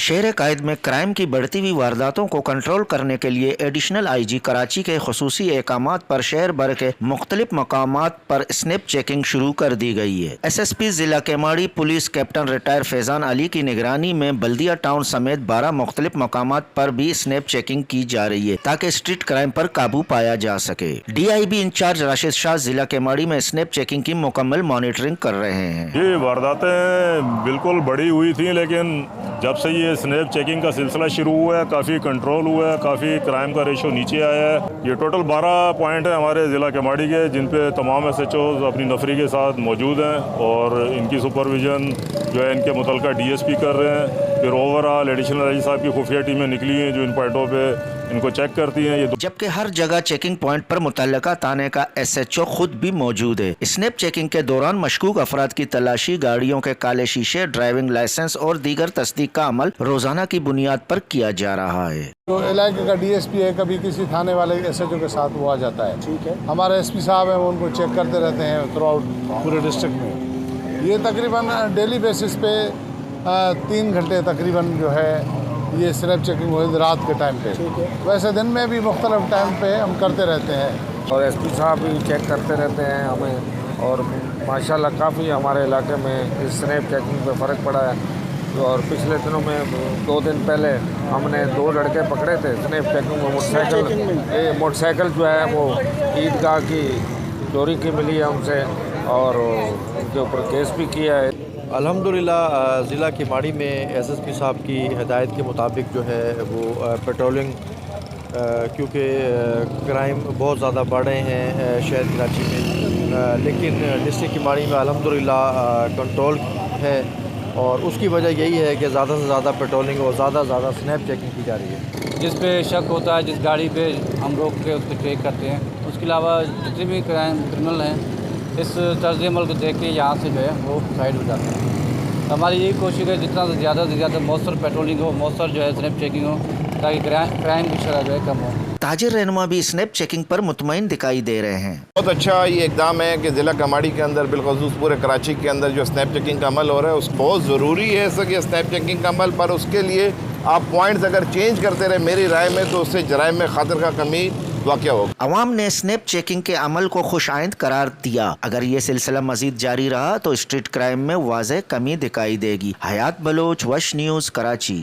शहर कायद में क्राइम की बढ़ती हुई वारदातों को कंट्रोल करने के लिए एडिशनल IG कराची के खुसूसी अहकामात पर शहर भर के मुख्तलिफ मकामात पर स्नैप चेकिंग शुरू कर दी गई है। SSP जिला Keamari police captain retire Faizan Ali की निगरानी में बल्दिया टाउन समेत 12 मुख्तलिफ मकामात पर भी स्नैप चेकिंग की जा रही है ताकि स्ट्रीट क्राइम पर काबू पाया जा सके। DIB इंचार्ज राशिद शाह जिला केमाड़ी में स्नैप चेकिंग की मुकम्मल मॉनिटरिंग कर रहे हैं। ये वारदातें बिल्कुल बड़ी हुई थी, लेकिन जब से ये स्नैप चेकिंग का सिलसिला शुरू हुआ है काफ़ी कंट्रोल हुआ है, काफ़ी क्राइम का रेशो नीचे आया है। ये टोटल 12 पॉइंट है हमारे ज़िला केमाड़ी के, जिन पे तमाम SHOs अपनी नफरी के साथ मौजूद हैं और इनकी सुपरविज़न जो है इनके मुतलका DSP कर रहे हैं। फिर ओवरऑल एडिशनल IG साहब की खुफिया टीमें निकली हैं जो इन पॉइंटों पर इनको चेक करती हैं। जबकि हर जगह चेकिंग पॉइंट पर मुतल्लका थाने का SHO खुद भी मौजूद है। स्नैप चेकिंग के दौरान मशकूक अफराद की तलाशी, गाड़ियों के काले शीशे, ड्राइविंग लाइसेंस और दीगर तस्दीक का अमल रोजाना की बुनियाद पर किया जा रहा है। तो इलाके का DSP है, कभी किसी थाने वाले SHO के साथ वो आ जाता है। ठीक है, हमारे SP साहब हैं, वो उनको चेक करते रहते हैं थ्रू आउट पूरे डिस्ट्रिक्ट में। ये तकरीबन डेली बेसिस पे 3 घंटे तकरीबन जो है ये स्नैप चेकिंग हुई रात के टाइम पे। वैसे दिन में भी मुख्तलिफ टाइम पे हम करते रहते हैं और SP साहब भी चेक करते रहते हैं हमें, और माशाल्लाह काफ़ी हमारे इलाके में इस स्नैप चेकिंग पे फ़र्क पड़ा है। और पिछले दिनों में 2 दिन पहले हमने 2 लड़के पकड़े थे स्नैप चेकिंग में। मोटरसाइकिल जो है वो ईदगाह की चोरी की मिली है हमसे, और उनके ऊपर केस भी किया है। अल्हम्दुलिल्लाह ज़िला केमाड़ी में SSP साहब की हिदायत के मुताबिक जो है वो पेट्रोलिंग, क्योंकि क्राइम बहुत ज़्यादा बढ़ रहे हैं शहर कराची में, लेकिन डिस्ट्रिक्ट केमाड़ी में अल्हम्दुलिल्लाह कंट्रोल है और उसकी वजह यही है कि ज़्यादा से ज़्यादा पेट्रोलिंग और ज़्यादा से ज़्यादा स्नैप चेकिंग की जा रही है। जिस पे शक होता है, जिस गाड़ी पे हम रोक के उसको चेक करते हैं, उसके अलावा जितने भी क्रिमिनल हैं इस तर्ज अमल को देख के यहाँ से जो है वो साइड हो जाते हैं। हमारी यही कोशिश है जितना से ज़्यादा मौसर पेट्रोलिंग हो, मौसर जो है स्नैप चेकिंग हो, ताकि क्राइम की शरह जो है कम हो। ताजिर रहनुमा भी स्नैप चेकिंग पर मुतमईन दिखाई दे रहे हैं। बहुत अच्छा ये इक़दाम है कि ज़िला केमाड़ी के अंदर बिलख़ुसूस पूरे कराची के अंदर जो स्नैप चेकिंग का अमल हो रहा है उस बहुत ज़रूरी है सर ये स्नैप चेकिंग का अमल। पर उसके लिए आप पॉइंट्स अगर चेंज करते रहे मेरी राय में तो उससे जराइम में खातिर का कमी वाक़या होगा। अवाम ने स्नैप चेकिंग के अमल को खुश आइंद करार दिया। अगर ये सिलसिला मजीद जारी रहा तो स्ट्रीट क्राइम में वाज़ेह कमी दिखाई देगी। हयात बलोच, वश न्यूज़, कराची।